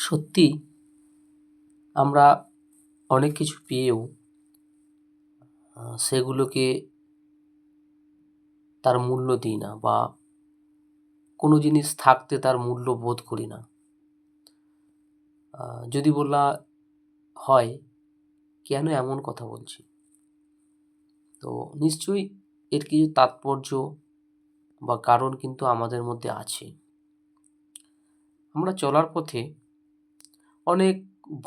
সত্যি আমরা অনেক কিছু পেয়েও সেগুলোকে তার মূল্য দিই না, বা কোনো জিনিস থাকতে তার মূল্য বোধ করি না। যদি বলা হয় কেন এমন কথা বলছি, তো নিশ্চয়ই এর কিছু তাৎপর্য বা কারণ কিন্তু আমাদের মধ্যে আছে। আমরা চলার পথে অনেক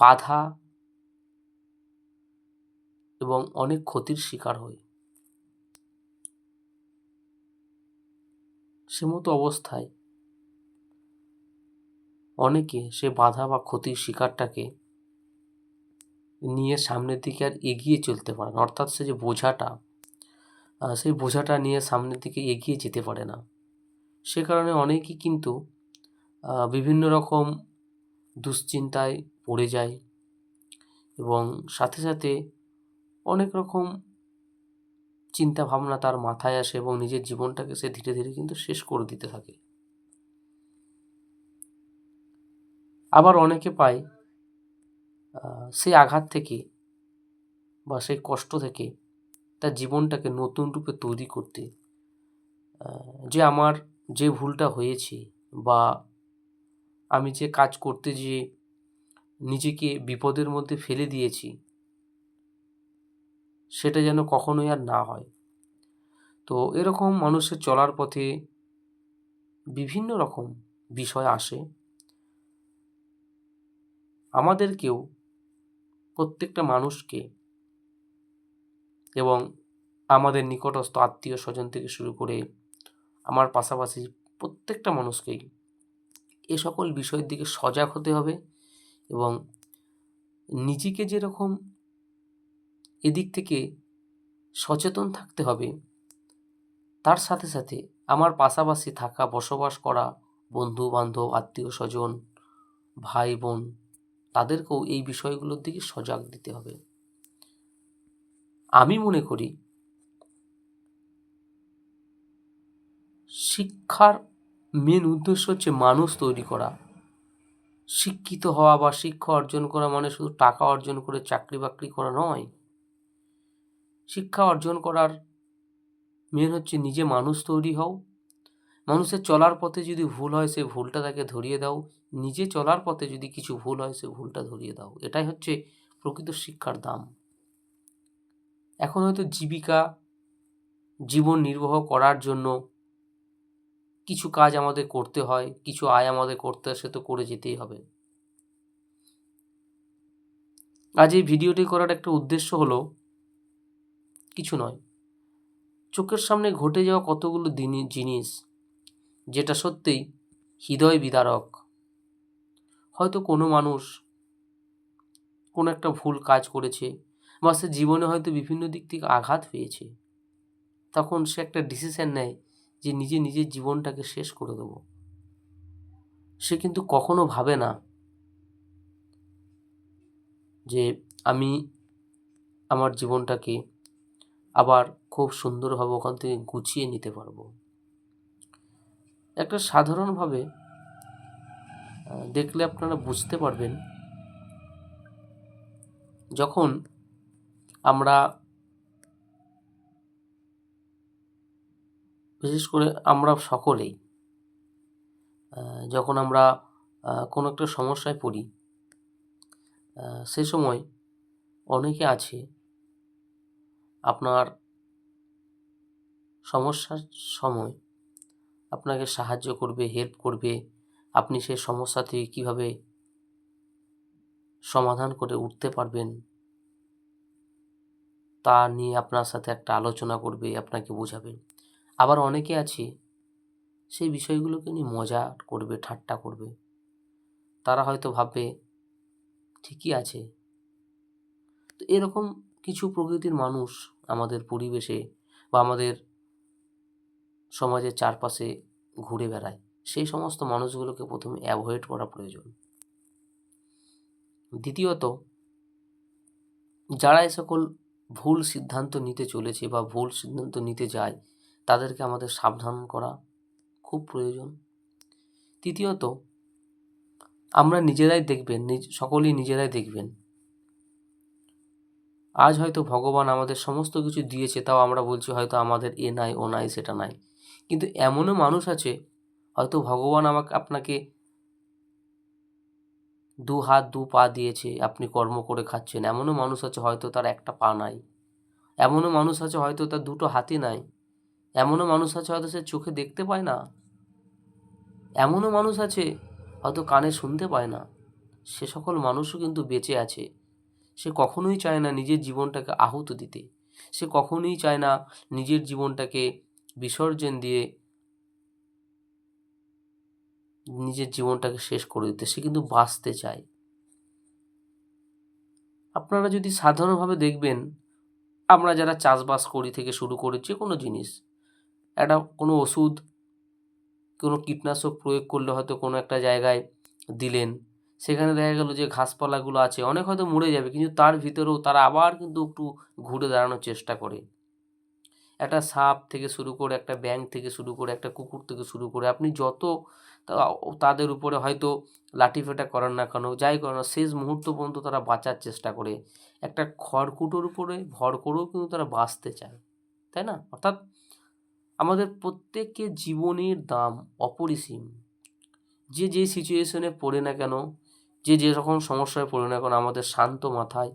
বাধা এবং অনেক ক্ষতির শিকার হই। সেমতো অবস্থায় অনেকে সে বাধা বা ক্ষতির শিকারটাকে নিয়ে সামনের দিকে আর এগিয়ে চলতে পারে না, অর্থাৎ সে যে বোঝাটা সেই বোঝাটা নিয়ে সামনের দিকে এগিয়ে যেতে পারে না। সে কারণে অনেকেই কিন্তু বিভিন্ন রকম দুশ্চিন্তায় পড়ে যায় এবং সাথে সাথে অনেক রকম চিন্তা ভাবনা তার মাথায় আসে এবং নিজের জীবনটাকে সে ধীরে ধীরে কিন্তু শেষ করে দিতে থাকে। আবার অনেকে পায় সেই আঘাত থেকে বা সেই কষ্ট থেকে তার জীবনটাকে নতুন রূপে তৈরি করতে, যে আমার যে ভুলটা হয়েছে বা আমি যে কাজ করতে যেয়ে নিজেকে বিপদের মধ্যে ফেলে দিয়েছি, সেটা যেন কখনোই আর না হয়। তো এরকম মানুষের চলার পথে বিভিন্ন রকম বিষয় আসে। আমাদেরকেও, প্রত্যেকটা মানুষকে এবং আমাদের নিকটস্থ আত্মীয় স্বজন থেকে শুরু করে আমার পাশাপাশি প্রত্যেকটা মানুষকেই এ সকল বিষয়ের দিকে সজাগ হতে হবে এবং নিজেকে যেরকম এদিক থেকে সচেতন থাকতে হবে, তার সাথে সাথে আমার পাশাপাশি থাকা বসবাস করা বন্ধু বান্ধব আত্মীয় স্বজন ভাই বোন তাদেরকেও এই বিষয়গুলোর দিকে সজাগ দিতে হবে। আমি মনে করি শিক্ষার মেন উদ্দেশ্য হচ্ছে মানুষ তৈরি করা। শিক্ষিত হওয়া বা শিক্ষা অর্জন করা মানে শুধু টাকা অর্জন করে চাকরি বাকরি করা নয়। শিক্ষা অর্জন করার মেন হচ্ছে নিজে মানুষ তৈরি হও। মানুষের চলার পথে যদি ভুল হয় সে ভুলটা তাকে ধরিয়ে দাও, নিজে চলার পথে যদি কিছু ভুল হয় সে ভুলটা ধরিয়ে দাও। এটাই হচ্ছে প্রকৃত শিক্ষার দাম। এখন হয়তো জীবন নির্বাহ করার জন্য কিছু কাজ আমাদের করতে হয়, কিছু আয় আমাদের করতে হয়, সে তো করে যেতেই হবে। আজ এই ভিডিওটি করার একটা উদ্দেশ্য হলো কিছু নয়, চোখের সামনে ঘটে যাওয়া কতগুলো জিনিস যেটা সত্যিই হৃদয় বিদারক। হয়তো কোনো মানুষ কোনো একটা ভুল কাজ করেছে বা সে জীবনে হয়তো বিভিন্ন দিক থেকে আঘাত পেয়েছে, তখন সে একটা ডিসিশন নেয় যে নিজের জীবনটাকে শেষ করে দেবো। সে কিন্তু কখনো ভাবে না যে আমি আমার জীবনটাকে আবার খুব সুন্দরভাবে ওখান থেকে গুছিয়ে নিতে পারবো। একটা সাধারণভাবে দেখলে আপনারা বুঝতে পারবেন, যখন আমরা বিশেষ করে আমরা সকলেই যখন আমরা কোনো একটা সমস্যায় পড়ি, সে সময় অনেকে আছে আপনার সমস্যার সময় আপনাকে সাহায্য করবে, হেল্প করবে, আপনি সেই সমস্যা থেকে কীভাবে সমাধান করে উঠতে পারবেন তা নিয়ে আপনার সাথে একটা আলোচনা করবে, আপনাকে বোঝাবে। আবার অনেকে আছে সেই বিষয়গুলোকে নিয়ে মজা করবে, ঠাট্টা করবে। তারা হয়তো ভাববে ঠিকই আছে। তো এরকম কিছু প্রকৃতির মানুষ আমাদের পরিবেশে বা আমাদের সমাজের চারপাশে ঘুরে বেড়ায়। সেই সমস্ত মানুষগুলোকে প্রথমে অ্যাভয়েড করা প্রয়োজন। দ্বিতীয়ত, যারা এ সকল ভুল সিদ্ধান্ত নিতে চলেছে বা ভুল সিদ্ধান্ত নিতে যায়, তাদেরকে আমাদের সাবধান করা খুব প্রয়োজন। তৃতীয়ত, আমরা নিজেরাই দেখবেন, সকলেই নিজেরাই দেখবেন, আজ হয়তো ভগবান আমাদের সমস্ত কিছু দিয়েছে, তাও আমরা বলছি হয়তো আমাদের এ নাই, ও নাই, সেটা নাই। কিন্তু এমনও মানুষ আছে, হয়তো ভগবান আপনাকে 2 হাত 2 পা দিয়েছে, আপনি কর্ম করে খাচ্ছেন। এমনও মানুষ আছে হয়তো তার একটা পা নাই। এমনও মানুষ আছে হয়তো তার 2টো হাতই নাই। এমনও মানুষ আছে হয়তো সে চোখে দেখতে পায় না। এমনও মানুষ আছে হয়তো কানে শুনতে পায় না। সে সকল মানুষও কিন্তু বেঁচে আছে। সে কখনোই চায় না নিজের জীবনটাকে আহুত দিতে। সে কখনোই চায় না নিজের জীবনটাকে বিসর্জন দিয়ে নিজের জীবনটাকে শেষ করে দিতে। সে কিন্তু বাঁচতে চায়। আপনারা যদি সাধারণভাবে দেখবেন, আমরা যারা চাষবাস করি থেকে শুরু করে যে কোনো জিনিস, একটা কোনো ওষুধ, কোনো কীটনাশক প্রয়োগ করলে হয়তো কোনো একটা জায়গায় দিলেন, সেখানে দেখা গেল যে ঘাসপালাগুলো আছে অনেক হয়তো মরে যাবে, কিন্তু তার ভিতরেও তারা আবার কিন্তু একটু ঘুরে দাঁড়ানোর চেষ্টা করে। একটা সাপ থেকে শুরু করে, একটা ব্যাঙ থেকে শুরু করে, একটা কুকুর থেকে শুরু করে, আপনি যত তাদের উপরে হয়তো লাঠিপেটা করান না কেন, যাই করেন না, শেষ মুহূর্ত পর্যন্ত তারা বাঁচার চেষ্টা করে। একটা খড়কুটোর উপরে ভর করেও কিন্তু তারা বাঁচতে চায়, তাই না? অর্থাৎ আমাদের প্রত্যেকের জীবনের দাম অপরিসীম। যে যেই সিচুয়েশনে পড়ে না কেন, যে যেরকম সমস্যায় পড়ে না কেন, আমাদের শান্ত মাথায়,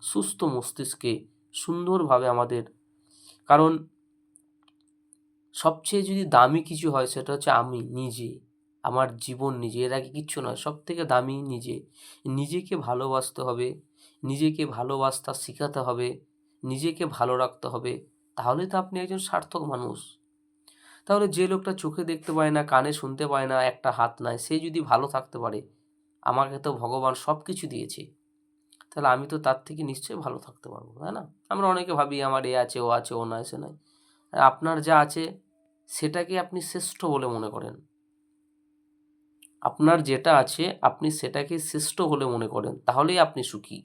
সুস্থ মস্তিষ্কে, সুন্দরভাবে আমাদের, কারণ সবচেয়ে যদি দামি কিছু হয় সেটা হচ্ছে আমি নিজে, আমার জীবন নিজে, এর আগে কিচ্ছু নয়। সবথেকে দামি নিজে। নিজেকে ভালোবাসতে হবে, নিজেকে ভালোবাসতে শেখাতে হবে, নিজেকে ভালো রাখতে হবে। তাহলেই তো আপনি একজন সার্থক মানুষ। তাহলে যে লোকটা চোখে দেখতে পায় না, কানে শুনতে পায় না, একটা হাত নাই, সে যদি ভালো থাকতে পারে, আমাকে তো ভগবান সব কিছু দিয়েছে, তাহলে আমি তো তার থেকে নিশ্চয়ই ভালো থাকতে পারবো, তাই না? আমরা অনেকে ভাবি আমার এ আছে, ও আছে, ও নয়, সে নয়। আপনার যা আছে সেটাকে আপনি শ্রেষ্ঠ বলে মনে করেন। আপনার যেটা আছে আপনি সেটাকে শ্রেষ্ঠ বলে মনে করেন, তাহলেই আপনি সুখী।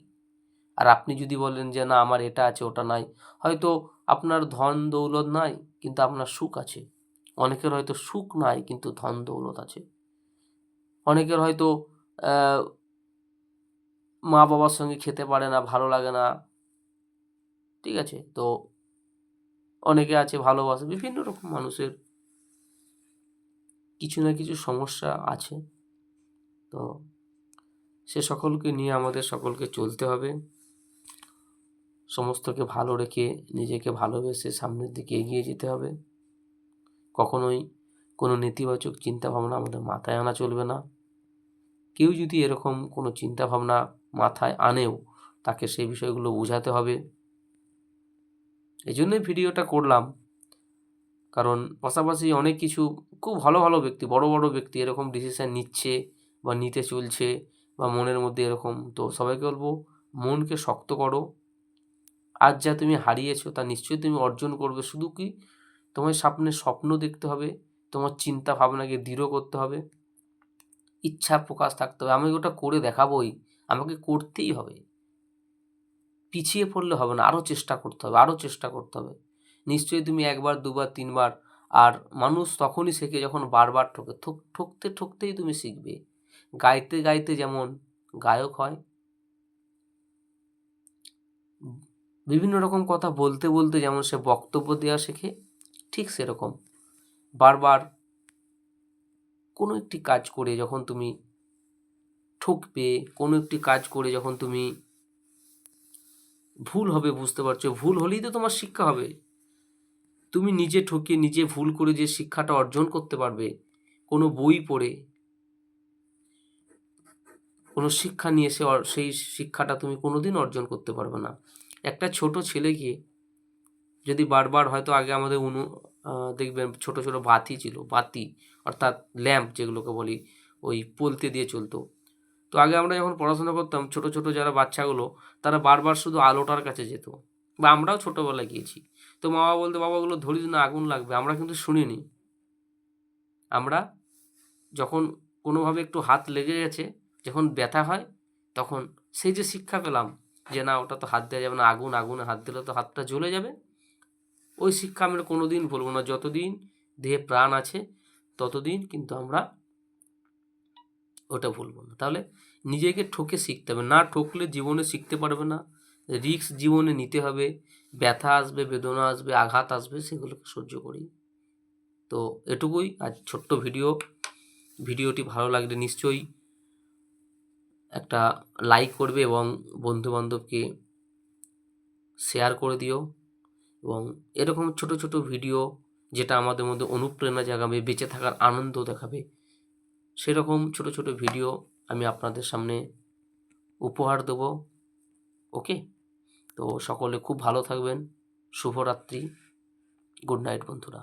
আর আপনি যদি বলেন যে না আমার এটা আছে ওটা নাই, হয়তো আপনার ধন দৌলত নাই কিন্তু আপনার সুখ আছে। অনেকের হয়তো সুখ নাই কিন্তু ধন দৌলত আছে। অনেকের হয়তো মা বাবার সঙ্গে খেতে পারে না, ভালো লাগে না, ঠিক আছে? তো অনেকে আছে ভালোবাসে, বিভিন্ন রকম মানুষের কিছু না কিছু সমস্যা আছে। তো সে সকলকে নিয়ে আমাদের সকলকে চলতে হবে। সমস্তকে ভালো রেখে নিজেকে ভালোবেসে সামনের দিকে এগিয়ে যেতে হবে। কখনোই কোনো নেতিবাচক চিন্তাভাবনা আমাদের মাথায় আনা চলবে না। কেউ যদি এরকম কোনো চিন্তাভাবনা মাথায় আনেও, তাকে সেই বিষয়গুলো বোঝাতে হবে। এই জন্যই ভিডিওটা করলাম, কারণ পাশাপাশি অনেক কিছু খুব ভালো ভালো ব্যক্তি, বড় বড় ব্যক্তি এরকম ডিসিশান নিচ্ছে বা নিতে চলছে, বা মনের মধ্যে এরকম। তো সবাইকে বলবো, মনকে শক্ত করো। আজ যা তুমি হারিয়েছো তা নিশ্চয়ই তুমি অর্জন করবে। শুধু কি তোমার সামনে স্বপ্ন দেখতে হবে, তোমার চিন্তা ভাবনাকে দৃঢ় করতে হবে, ইচ্ছা প্রকাশ থাকতে হবে, আমি ওটা করে দেখাবোই, আমাকে করতেই হবে। পিছিয়ে পড়লে হবে না, আরও চেষ্টা করতে হবে, আরও চেষ্টা করতে হবে। নিশ্চয়ই তুমি 1 বার 2 বার 3 বার, আর মানুষ তখনই শেখে যখন বারবার ঠকে। ঠকতে ঠকতেই তুমি শিখবে। গাইতে গাইতে যেমন গায়ক হয়, বিভিন্ন রকম কথা বলতে বলতে যেমন সে বক্তব্য দেওয়া শেখে, ঠিক সেরকম বারবার কোনো একটি কাজ করে যখন তুমি ঠকবে, কোনো একটি কাজ করে যখন তুমি ভুল হবে বুঝতে পারছো, ভুল হলেই তো তোমার শিক্ষা হবে। তুমি নিজে ঠকে নিজে ভুল করে যে শিক্ষাটা অর্জন করতে পারবে, কোনো বই পড়ে কোনো শিক্ষা নিয়ে সেই শিক্ষাটা তুমি কোনোদিন অর্জন করতে পারবে না। একটা ছোট ছেলেকে যদি বারবার, হয়তো আগে আমাদের দেখবেন ছোট ছোট বাতি ছিল, বাতি অর্থাৎ ল্যাম্প যেগুলোকে বলি, ওই পলতে দিয়ে চলতো। তো আগে আমরা যখন পড়াশোনা করতাম, ছোট ছোট যারা বাচ্চাগুলো, তারা বারবার শুধু আলোটার কাছে যেত, বা আমরাও ছোটোবেলায় গিয়েছি। তো মা বাবা বলতো, বাবা ওগুলো ধরিস না, আগুন লাগবে। আমরা কিন্তু শুনিনি। আমরা যখন কোনোভাবে একটু হাত লেগে গেছে, যখন ব্যথা হয়, তখন সেই যে শিক্ষা পেলাম যে না ওটা তো হাত দেওয়া যাবে না, আগুন, আগুনে হাত দিলে তো হাতটা জ্বলে যাবে, ওই শিক্ষা আমরা কোনো দিন ভুলব না। যতদিন দেহে প্রাণ আছে ততদিন কিন্তু আমরা ওটা ভুলবো না। তাহলে নিজেকে ঠকে শিখতে হবে, না ঠকলে জীবনে শিখতে পারবে না। রিস্ক জীবনে নিতে হবে, ব্যথা আসবে, বেদনা আসবে, আঘাত আসবে, সেগুলোকে সহ্য করি। তো এটুকুই আজ ছোট্ট ভিডিওটি ভালো লাগলে নিশ্চয়ই একটা লাইক করবে এবং বন্ধুবান্ধবকে শেয়ার করে দিও। এবং এরকম ছোট ছোট ভিডিও যেটা আমাদের মধ্যে অনুপ্রেরণা জাগাবে, বেঁচে থাকার আনন্দ দেখাবে, সেরকম ছোট ছোট ভিডিও আমি আপনাদের সামনে উপহার দেবো। ওকে, তো সকলে খুব ভালো থাকবেন। শুভরাত্রি, গুড নাইট বন্ধুরা।